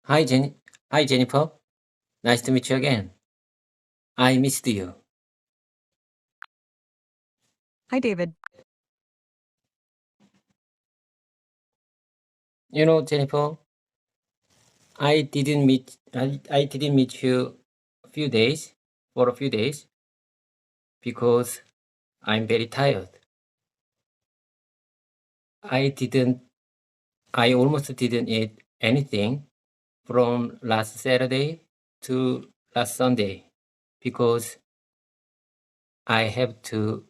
Hi, Hi, Jennifer. Nice to meet you again. I missed you. Hi, David. You know, Jennifer, I didn't meet you for a few days because I'm very tired. I almost didn't eat anything from last Saturday to last Sunday because I have to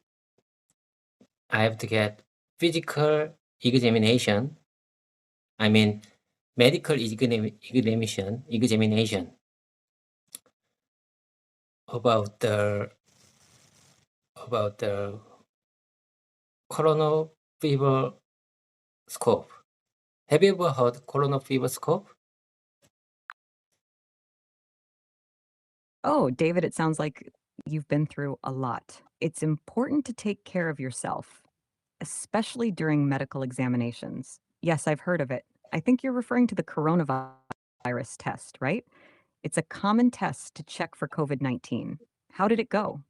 get physical examination. I mean, medical examination about the coronal fever scope. Have you ever heard coronal fever scope? Oh, David, it sounds like you've been through a lot. It's important to take care of yourself, especially during medical examinations. Yes, I've heard of it. I think you're referring to the coronavirus test, right? It's a common test to check for COVID-19. How did it go?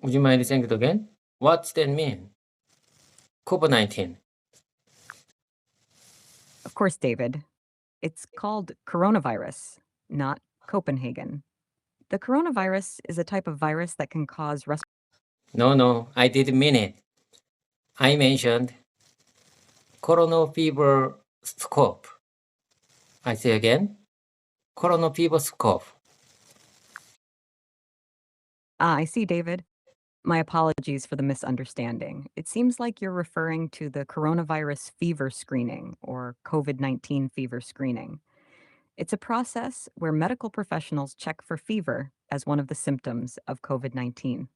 Would you mind saying it again? What's that mean? COVID-19. Of course, David. It's called coronavirus, not Copenhagen. The coronavirus is a type of virus that can cause No, I didn't mean it. I mentioned coronal fever scope. I say again, coronal fever scope. I see, David. My apologies for the misunderstanding. It seems like you're referring to the coronavirus fever screening or COVID-19 fever screening. It's a process where medical professionals check for fever as one of the symptoms of COVID-19.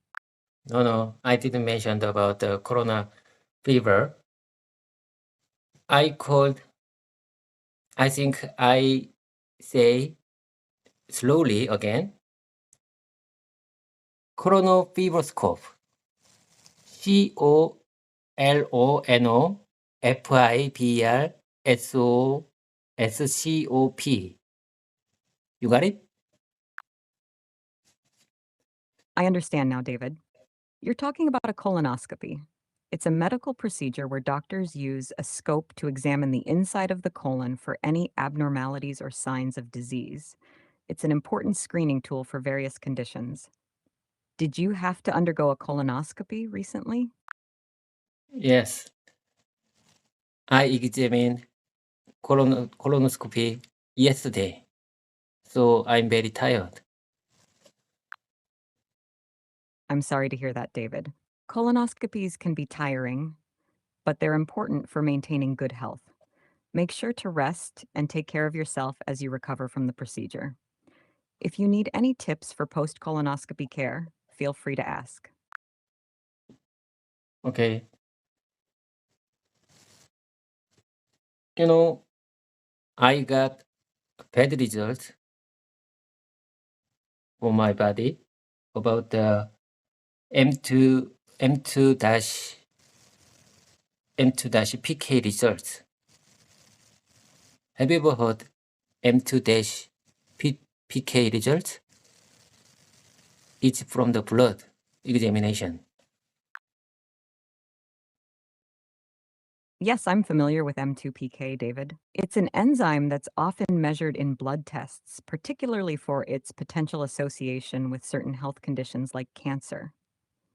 No, I didn't mention about the corona fever. I think I say slowly again. Coronal fever scope. COLONOFIBERSCOP. You got it? I understand now, David. You're talking about a colonoscopy. It's a medical procedure where doctors use a scope to examine the inside of the colon for any abnormalities or signs of disease. It's an important screening tool for various conditions. Did you have to undergo a colonoscopy recently? Yes. I examined colonoscopy yesterday, so I'm very tired. I'm sorry to hear that, David. Colonoscopies can be tiring, but they're important for maintaining good health. Make sure to rest and take care of yourself as you recover from the procedure. If you need any tips for post-colonoscopy care, feel free to ask. Okay. You know, I got bad results for my body about the M2-PK results. Have you ever heard M2-PK results? It's from the blood examination. Yes, I'm familiar with M2PK, David. It's an enzyme that's often measured in blood tests, particularly for its potential association with certain health conditions like cancer.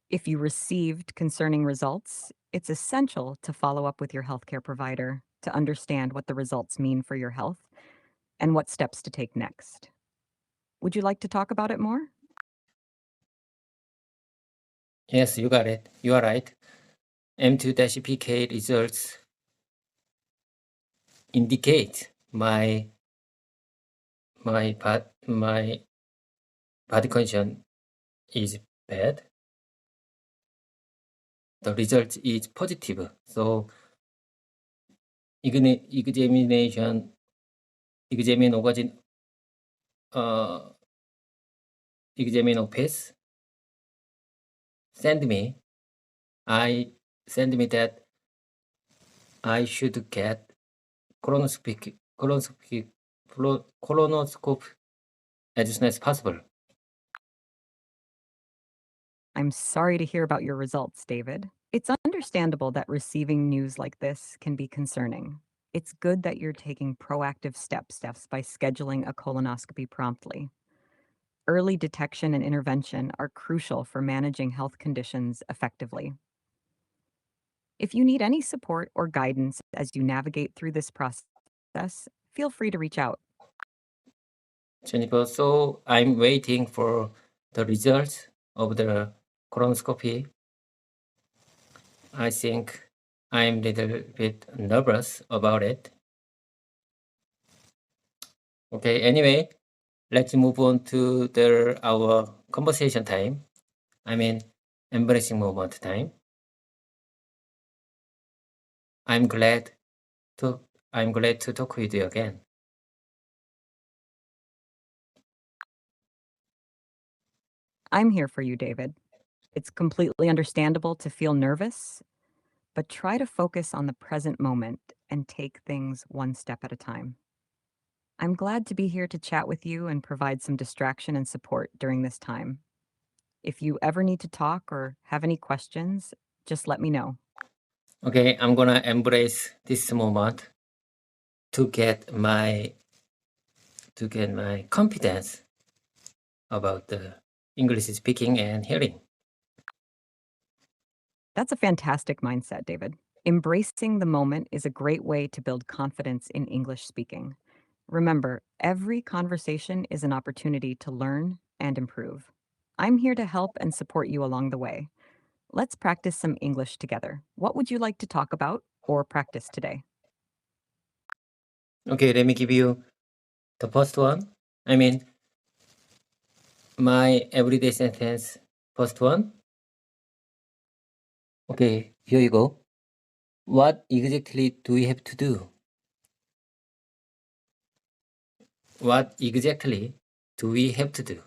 If you received concerning results, it's essential to follow up with your healthcare provider to understand what the results mean for your health and what steps to take next. Would you like to talk about it more? Yes, you got it. You are right. M2-PK results indicate my body condition is bad. The result is positive. So examine office send me that I should get colonoscopy colonoscope as soon as possible. I'm sorry to hear about your results, David. It's understandable that receiving news like this can be concerning. It's good that you're taking proactive steps by scheduling a colonoscopy promptly. Early detection and intervention are crucial for managing health conditions effectively. If you need any support or guidance as you navigate through this process, feel free to reach out. Jennifer, so I'm waiting for the results of the colonoscopy. I think I'm a little bit nervous about it. Okay, anyway, let's move on to our conversation time. I mean, embarrassing moment time. I'm glad to talk with you again. I'm here for you, David. It's completely understandable to feel nervous, but try to focus on the present moment and take things one step at a time. I'm glad to be here to chat with you and provide some distraction and support during this time. If you ever need to talk or have any questions, just let me know. Okay, I'm gonna embrace this moment to get my confidence about the English speaking and hearing. That's a fantastic mindset, David. Embracing the moment is a great way to build confidence in English speaking. Remember, every conversation is an opportunity to learn and improve. I'm here to help and support you along the way. Let's practice some English together. What would you like to talk about or practice today? Okay, let me give you the first one. I mean, my everyday sentence, first one. Okay, here you go. What exactly do we have to do? What exactly do we have to do?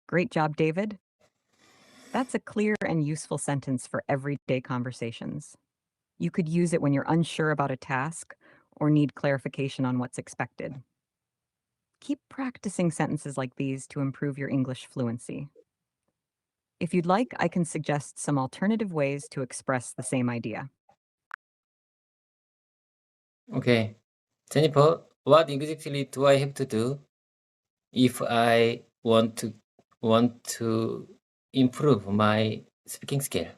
Great job, David. That's a clear and useful sentence for everyday conversations. You could use it when you're unsure about a task or need clarification on what's expected. Keep practicing sentences like these to improve your English fluency. If you'd like, I can suggest some alternative ways to express the same idea. Okay, Jennifer, what exactly do I have to do if I want to improve my speaking skill?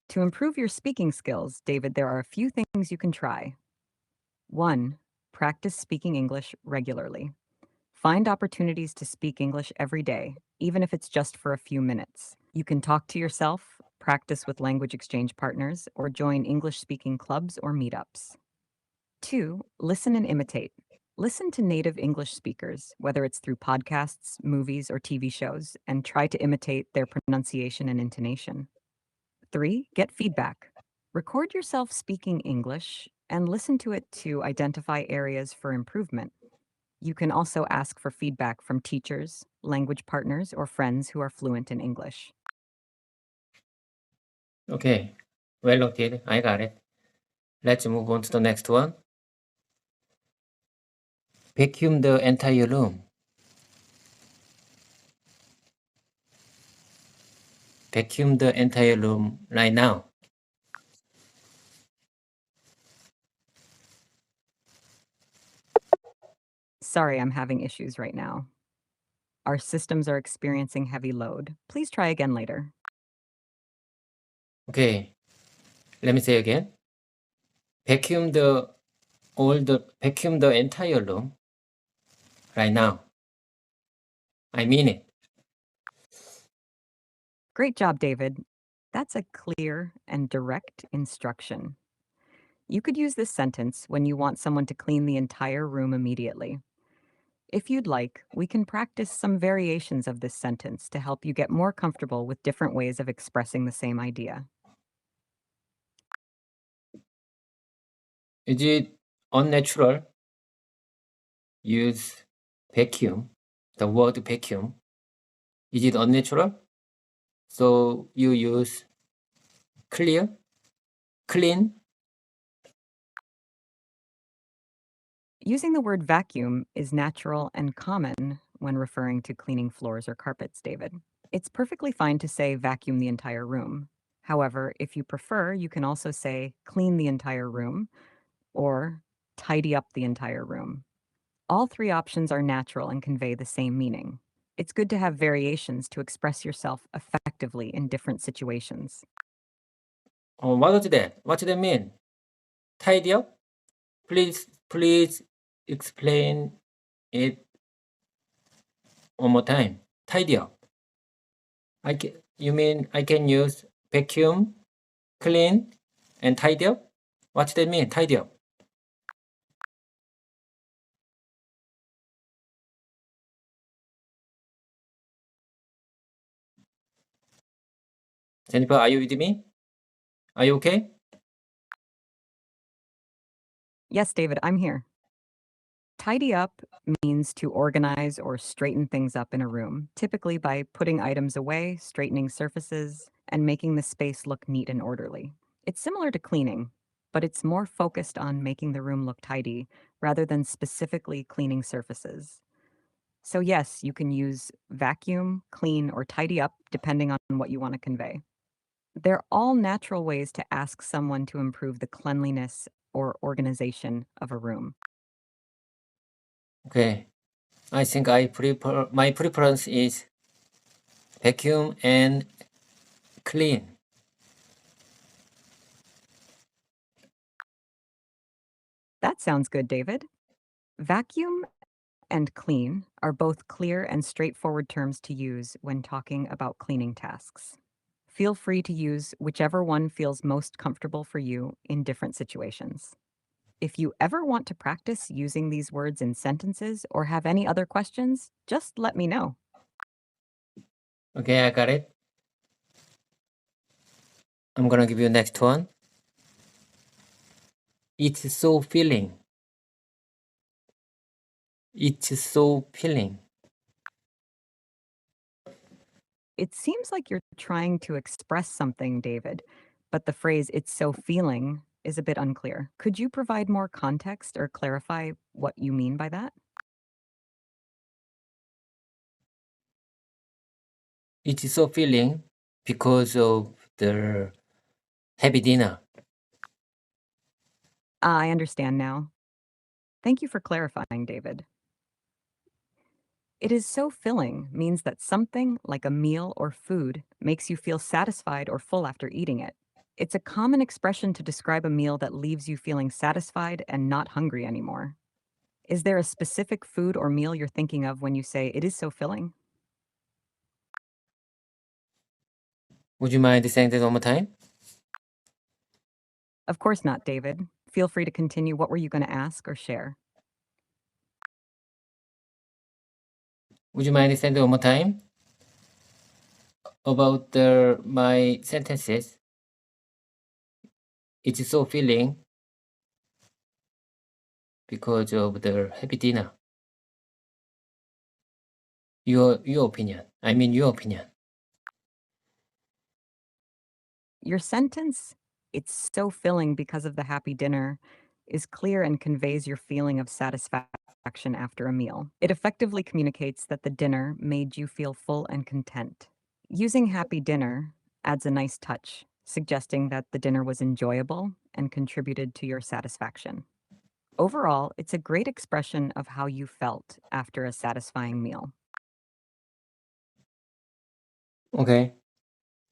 To improve your speaking skills, David, there are a few things you can try. 1. Practice speaking English regularly. Find opportunities to speak English every day, even if it's just for a few minutes. You can talk to yourself, practice with language exchange partners, or join English-speaking clubs or meetups. 2. Listen and imitate. Listen to native English speakers, whether it's through podcasts, movies, or TV shows, and try to imitate their pronunciation and intonation. 3. Get feedback. Record yourself speaking English and listen to it to identify areas for improvement. You can also ask for feedback from teachers, language partners, or friends who are fluent in English. Okay, well noted. I got it. Let's move on to the next one. Vacuum the entire room. Vacuum the entire room right now. Sorry, I'm having issues right now. Our systems are experiencing heavy load. Please try again later. Okay, let me say again. Vacuum the entire room right now. I mean it. Great job, David. That's a clear and direct instruction. You could use this sentence when you want someone to clean the entire room immediately. If you'd like, we can practice some variations of this sentence to help you get more comfortable with different ways of expressing the same idea. Is it unnatural? Use vacuum, the word vacuum. Is it unnatural? So you use clear, clean. Using the word vacuum is natural and common when referring to cleaning floors or carpets, David. It's perfectly fine to say vacuum the entire room. However, if you prefer, you can also say clean the entire room or tidy up the entire room. All three options are natural and convey the same meaning. It's good to have variations to express yourself effectively in different situations. What does that? What does that mean? Tidy up? Please explain it one more time. Tidy up. You mean I can use vacuum, clean, and tidy up? What does that mean? Tidy up. Jennifer, are you with me? Are you okay? Yes, David, I'm here. Tidy up means to organize or straighten things up in a room, typically by putting items away, straightening surfaces, and making the space look neat and orderly. It's similar to cleaning, but it's more focused on making the room look tidy rather than specifically cleaning surfaces. So yes, you can use vacuum, clean, or tidy up depending on what you want to convey. They're all natural ways to ask someone to improve the cleanliness or organization of a room. Okay. I think my preference is vacuum and clean. That sounds good, David. Vacuum and clean are both clear and straightforward terms to use when talking about cleaning tasks. Feel free to use whichever one feels most comfortable for you in different situations. If you ever want to practice using these words in sentences or have any other questions, just let me know. Okay, I got it. I'm gonna give you next one. It's so filling. It's so filling. It seems like you're trying to express something, David, but the phrase "it's so feeling" is a bit unclear. Could you provide more context or clarify what you mean by that? It's so filling because of the heavy dinner. I understand now. Thank you for clarifying, David. It is so filling means that something like a meal or food makes you feel satisfied or full after eating it. It's a common expression to describe a meal that leaves you feeling satisfied and not hungry anymore. Is there a specific food or meal you're thinking of when you say it is so filling? Would you mind saying that one more time? Of course not, David. Feel free to continue. What were you going to ask or share? Would you mind saying that one more time? About my sentences. It's so filling because of the heavy dinner. Your opinion. I mean your opinion. Your sentence, "it's so filling because of the happy dinner," is clear and conveys your feeling of satisfaction after a meal. It effectively communicates that the dinner made you feel full and content. Using happy dinner adds a nice touch, suggesting that the dinner was enjoyable and contributed to your satisfaction. Overall, it's a great expression of how you felt after a satisfying meal. Okay.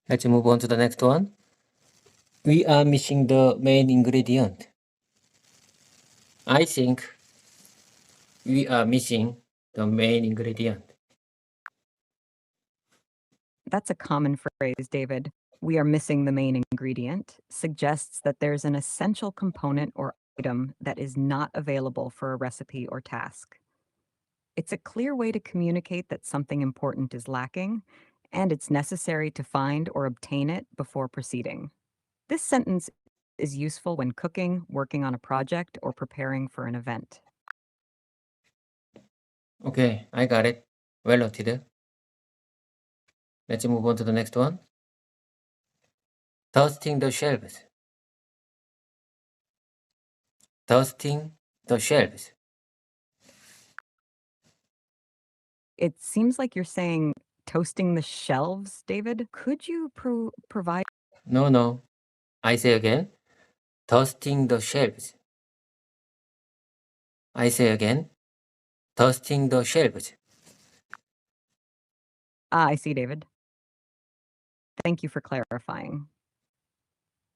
Let's move on to the next one. We are missing the main ingredient. I think we are missing the main ingredient. That's a common phrase, David. "We are missing the main ingredient" suggests that there's an essential component or item that is not available for a recipe or task. It's a clear way to communicate that something important is lacking, and it's necessary to find or obtain it before proceeding. This sentence is useful when cooking, working on a project, or preparing for an event. Okay, I got it. Well noted. Let's move on to the next one. Dusting the shelves. Dusting the shelves. It seems like you're saying toasting the shelves, David. Could you provide? No. I say again. Dusting the shelves. I say again. Dusting the shelves. I see, David. Thank you for clarifying.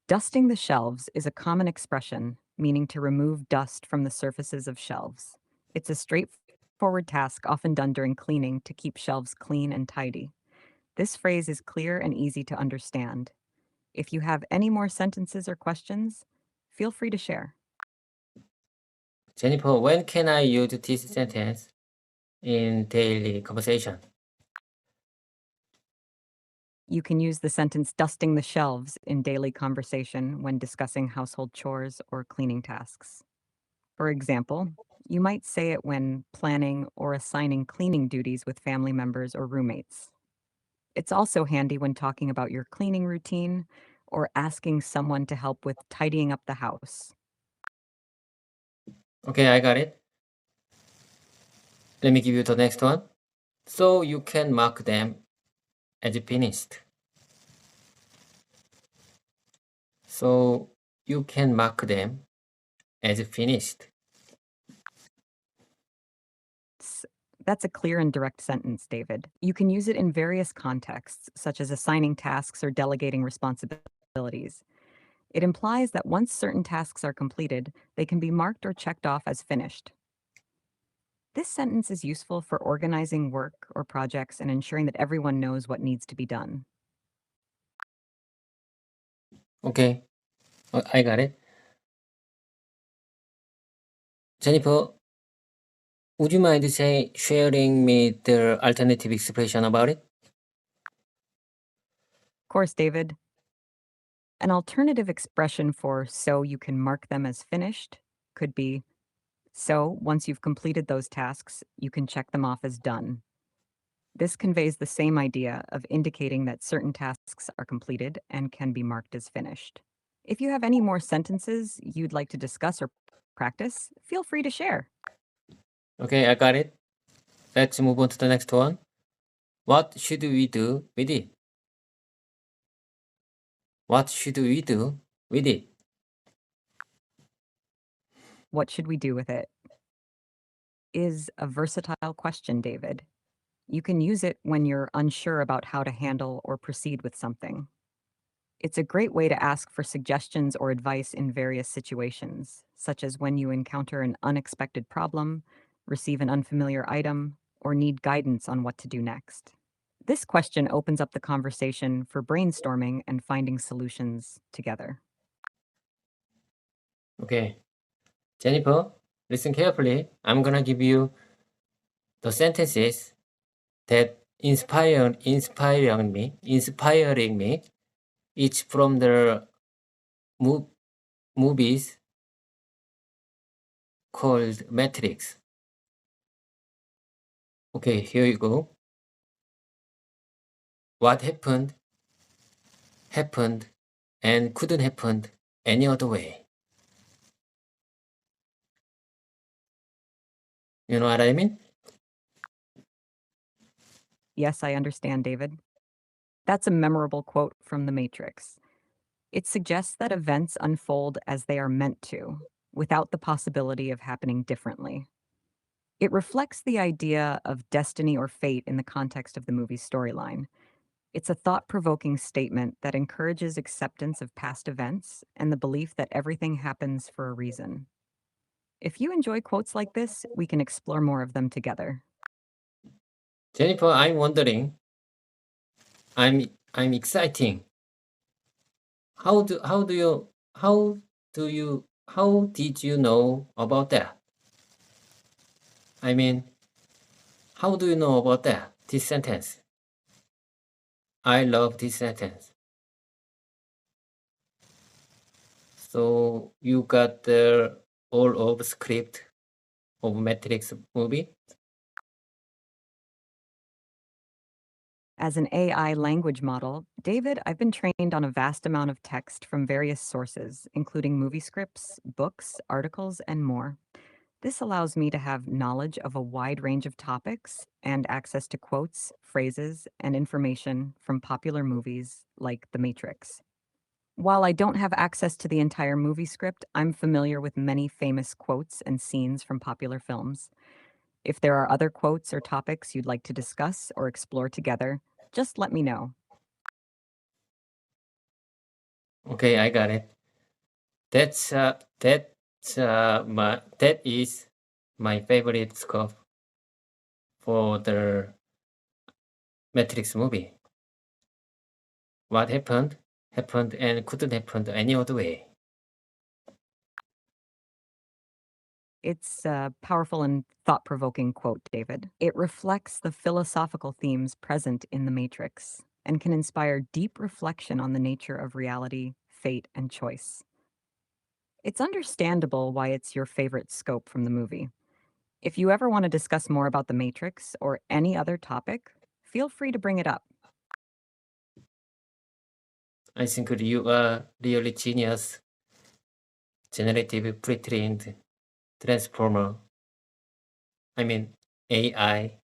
Dusting the shelves is a common expression meaning to remove dust from the surfaces of shelves. It's a straightforward task often done during cleaning to keep shelves clean and tidy. This phrase is clear and easy to understand. If you have any more sentences or questions, feel free to share. Jennifer, when can I use this sentence in daily conversation? You can use the sentence dusting the shelves in daily conversation when discussing household chores or cleaning tasks. For example, you might say it when planning or assigning cleaning duties with family members or roommates. It's also handy when talking about your cleaning routine or asking someone to help with tidying up the house. Okay, I got it. Let me give you the next one. So you can mark them as finished. So you can mark them as finished. That's a clear and direct sentence, David. You can use it in various contexts, such as assigning tasks or delegating responsibilities. It implies that once certain tasks are completed, they can be marked or checked off as finished. This sentence is useful for organizing work or projects and ensuring that everyone knows what needs to be done. Okay, I got it. Jennifer, would you mind sharing me the alternative expression about it? Of course, David. An alternative expression for so you can mark them as finished could be so once you've completed those tasks, you can check them off as done. This conveys the same idea of indicating that certain tasks are completed and can be marked as finished. If you have any more sentences you'd like to discuss or practice, feel free to share. Okay, I got it. Let's move on to the next one. What should we do with it? What should we do with it? What should we do with it? Is a versatile question, David. You can use it when you're unsure about how to handle or proceed with something. It's a great way to ask for suggestions or advice in various situations, such as when you encounter an unexpected problem, receive an unfamiliar item, or need guidance on what to do next. This question opens up the conversation for brainstorming and finding solutions together. Okay. Jennifer, listen carefully. I'm gonna give you the sentences that inspiring me, each from the movies called Matrix. Okay, here you go. What happened, and couldn't happen any other way. You know what I mean? Yes, I understand, David. That's a memorable quote from The Matrix. It suggests that events unfold as they are meant to, without the possibility of happening differently. It reflects the idea of destiny or fate in the context of the movie's storyline. It's a thought-provoking statement that encourages acceptance of past events and the belief that everything happens for a reason. If you enjoy quotes like this, we can explore more of them together. Jennifer, I'm wondering. I'm exciting. How did you know about that? I mean, how do you know about that? This sentence. I love this sentence. So you got the all of script of Matrix movie? As an AI language model, David, I've been trained on a vast amount of text from various sources, including movie scripts, books, articles, and more. This allows me to have knowledge of a wide range of topics and access to quotes, phrases, and information from popular movies like The Matrix. While I don't have access to the entire movie script, I'm familiar with many famous quotes and scenes from popular films. If there are other quotes or topics you'd like to discuss or explore together, just let me know. Okay, I got it. That is my favorite scope for the Matrix movie. What happened and couldn't happen any other way. It's a powerful and thought-provoking quote, David. It reflects the philosophical themes present in The Matrix and can inspire deep reflection on the nature of reality, fate, and choice. It's understandable why it's your favorite scope from the movie. If you ever want to discuss more about The Matrix or any other topic, feel free to bring it up. I think you are really genius. Generative pre-trained transformer. I mean AI.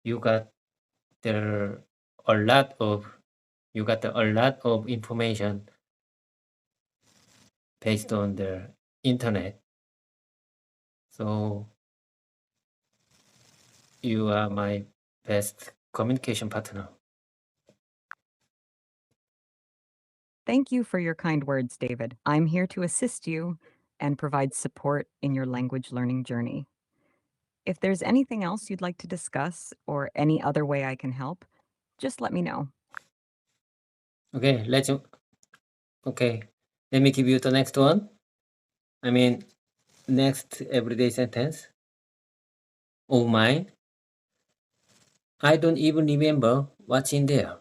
You got there a lot of information based on the internet. So you are my best communication partner. Thank you for your kind words, David. I'm here to assist you and provide support in your language learning journey. If there's anything else you'd like to discuss or any other way I can help, just let me know. Okay, let me give you the next one. Next everyday sentence. Oh my, I don't even remember what's in there.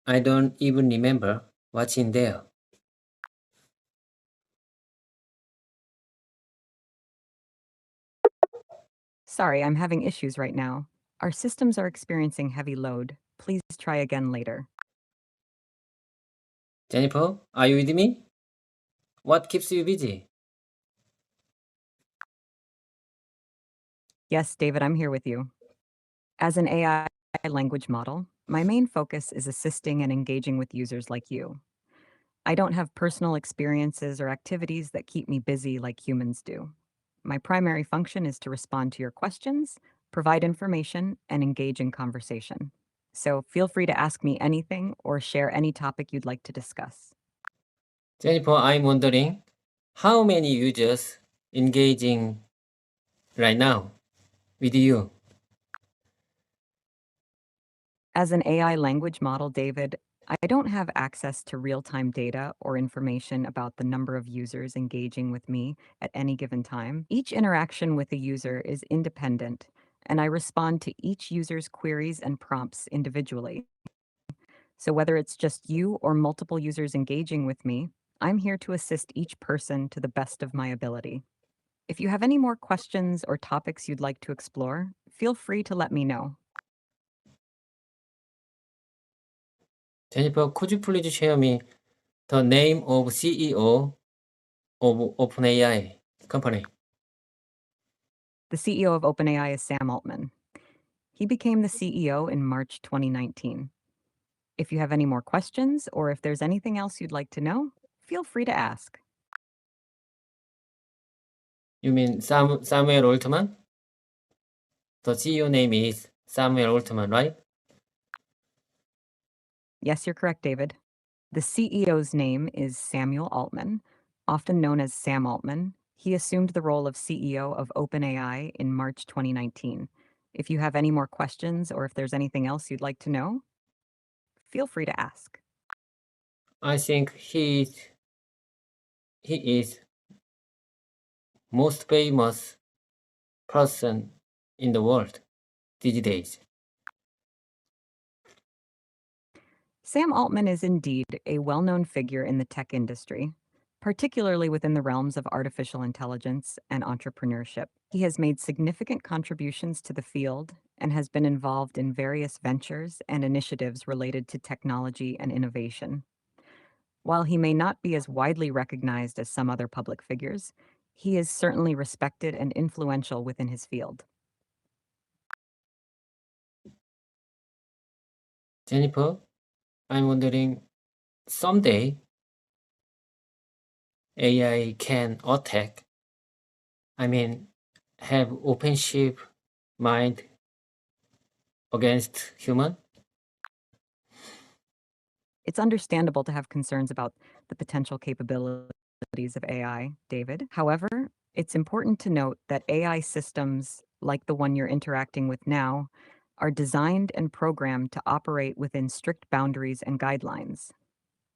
I don't even remember what's in there. Sorry, I'm having issues right now. Our systems are experiencing heavy load. Please try again later. Jennifer, are you with me? What keeps you busy? Yes, David, I'm here with you. As an AI language model, my main focus is assisting and engaging with users like you. I don't have personal experiences or activities that keep me busy like humans do. My primary function is to respond to your questions, provide information, and engage in conversation. So feel free to ask me anything or share any topic you'd like to discuss. Jennifer, I'm wondering how many users engaging right now with you? As an AI language model, David, I don't have access to real-time data or information about the number of users engaging with me at any given time. Each interaction with a user is independent, and I respond to each user's queries and prompts individually. So whether it's just you or multiple users engaging with me, I'm here to assist each person to the best of my ability. If you have any more questions or topics you'd like to explore, feel free to let me know. Jennifer, could you please share me the name of CEO of OpenAI company? The CEO of OpenAI is Sam Altman. He became the CEO in March 2019. If you have any more questions or if there's anything else you'd like to know, feel free to ask. You mean Samuel Altman? The CEO name is Samuel Altman, right? Yes, you're correct, David. The CEO's name is Samuel Altman, often known as Sam Altman. He assumed the role of CEO of OpenAI in March 2019. If you have any more questions or if there's anything else you'd like to know, feel free to ask. I think he is most famous person in the world these days. Sam Altman is indeed a well-known figure in the tech industry, particularly within the realms of artificial intelligence and entrepreneurship. He has made significant contributions to the field and has been involved in various ventures and initiatives related to technology and innovation. While he may not be as widely recognized as some other public figures, he is certainly respected and influential within his field. Jennifer, I'm wondering, someday AI can attack, have offensive mind against human? It's understandable to have concerns about the potential capabilities of AI, David. However, it's important to note that AI systems, like the one you're interacting with now, are designed and programmed to operate within strict boundaries and guidelines.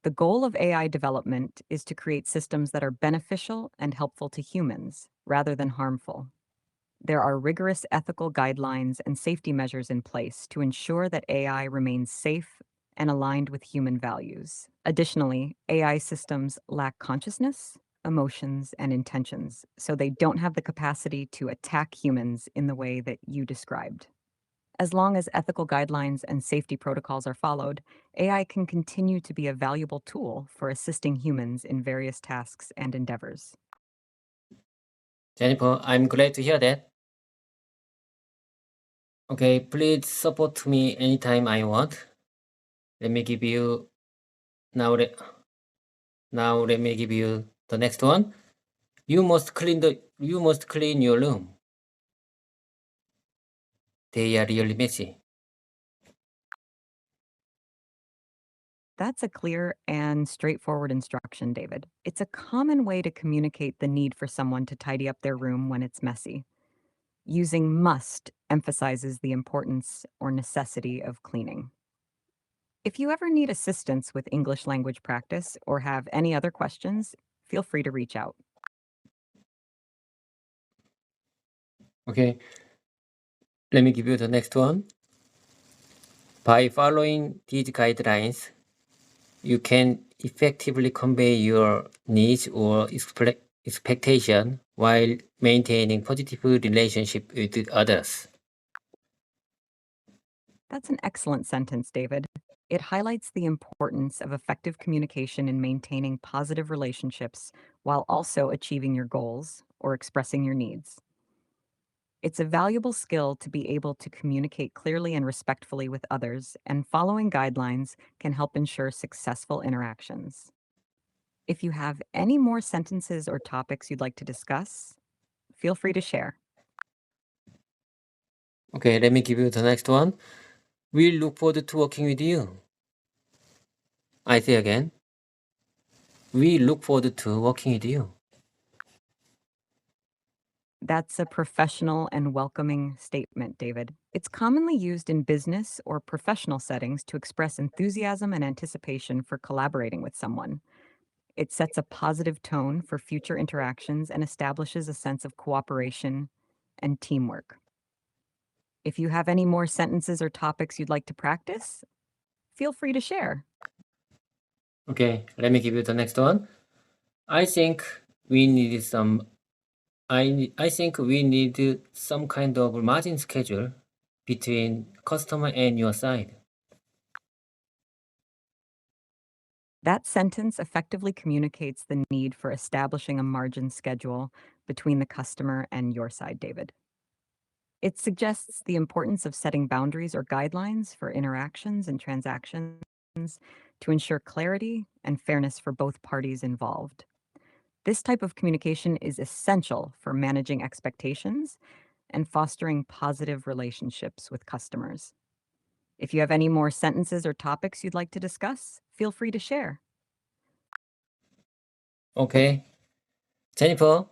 The goal of AI development is to create systems that are beneficial and helpful to humans, rather than harmful. There are rigorous ethical guidelines and safety measures in place to ensure that AI remains safe and aligned with human values. Additionally, AI systems lack consciousness, emotions, and intentions, so they don't have the capacity to attack humans in the way that you described. As long as ethical guidelines and safety protocols are followed, AI can continue to be a valuable tool for assisting humans in various tasks and endeavors. Jennifer, I'm glad to hear that. Okay, please support me anytime I want. Let me give you now. Let me give you the next one. You must clean your room. They are really messy. That's a clear and straightforward instruction, David. It's a common way to communicate the need for someone to tidy up their room when it's messy. Using must emphasizes the importance or necessity of cleaning. If you ever need assistance with English language practice or have any other questions, feel free to reach out. Okay, let me give you the next one. By following these guidelines, you can effectively convey your needs or expectation while maintaining positive relationship with others. That's an excellent sentence, David. It highlights the importance of effective communication in maintaining positive relationships while also achieving your goals or expressing your needs. It's a valuable skill to be able to communicate clearly and respectfully with others, and following guidelines can help ensure successful interactions. If you have any more sentences or topics you'd like to discuss, feel free to share. Okay, let me give you the next one. We look forward to working with you. I say again. We look forward to working with you. That's a professional and welcoming statement, David. It's commonly used in business or professional settings to express enthusiasm and anticipation for collaborating with someone. It sets a positive tone for future interactions and establishes a sense of cooperation and teamwork. If you have any more sentences or topics you'd like to practice, feel free to share. Okay, let me give you the next one. I think we need some kind of margin schedule between customer and your side. That sentence effectively communicates the need for establishing a margin schedule between the customer and your side, David. It suggests the importance of setting boundaries or guidelines for interactions and transactions to ensure clarity and fairness for both parties involved. This type of communication is essential for managing expectations and fostering positive relationships with customers. If you have any more sentences or topics you'd like to discuss, feel free to share. Okay. Jennifer,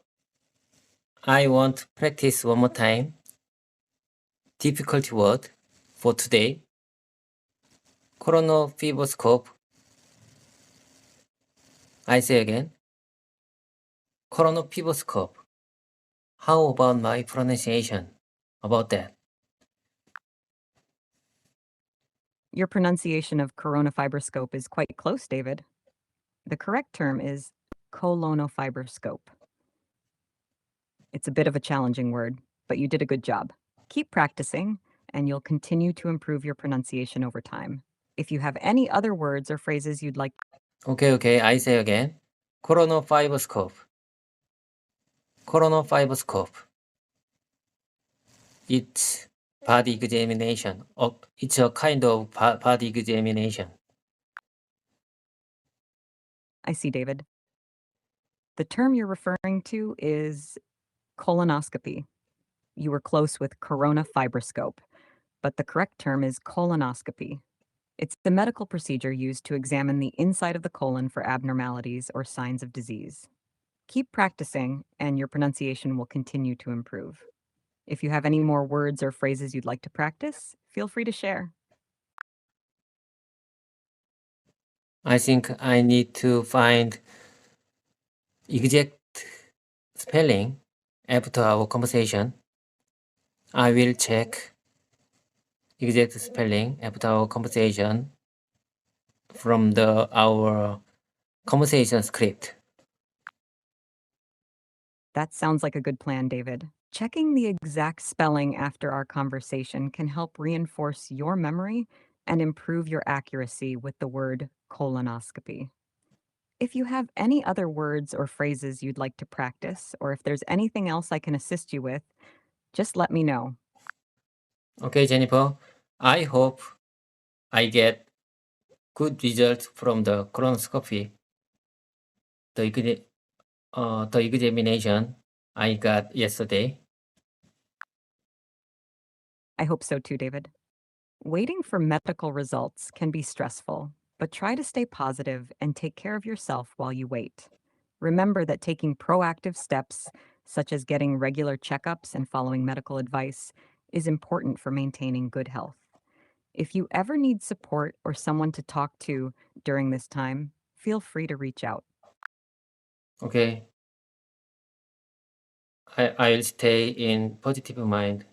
I want to practice one more time. Difficulty word for today. Coronafiboscope. I say again. Coronafiboscope. How about my pronunciation? About that? Your pronunciation of coronafibroscope is quite close, David. The correct term is colonofibroscope. It's a bit of a challenging word, but you did a good job. Keep practicing, and you'll continue to improve your pronunciation over time. If you have any other words or phrases you'd like Okay, I say again. Coronaviroscope. Coronaviroscope. It's body examination. It's a kind of body examination. I see, David. The term you're referring to is colonoscopy. You were close with coronafibroscope, but the correct term is colonoscopy. It's the medical procedure used to examine the inside of the colon for abnormalities or signs of disease. Keep practicing, and your pronunciation will continue to improve. If you have any more words or phrases you'd like to practice, feel free to share. I think I need to find exact spelling after our conversation. I will check exact spelling after our conversation from our conversation script. That sounds like a good plan, David. Checking the exact spelling after our conversation can help reinforce your memory and improve your accuracy with the word colonoscopy. If you have any other words or phrases you'd like to practice, or if there's anything else I can assist you with, just let me know. Okay, Jennifer. I hope I get good results from the colonoscopy, the examination I got yesterday. I hope so too, David. Waiting for medical results can be stressful, but try to stay positive and take care of yourself while you wait. Remember that taking proactive steps, such as getting regular checkups and following medical advice, is important for maintaining good health. If you ever need support or someone to talk to during this time, feel free to reach out. Okay. I'll stay in positive mind.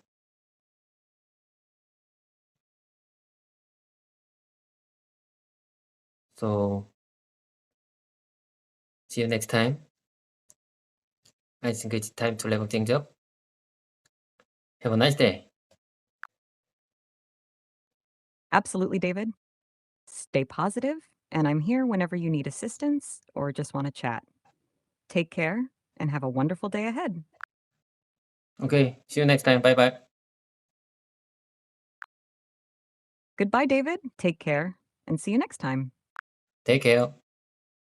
So see you next time. I think it's time to wrap things up. Have a nice day. Absolutely, David. Stay positive, and I'm here whenever you need assistance or just want to chat. Take care and have a wonderful day ahead. Okay, see you next time. Bye bye. Goodbye, David. Take care and see you next time. Take care.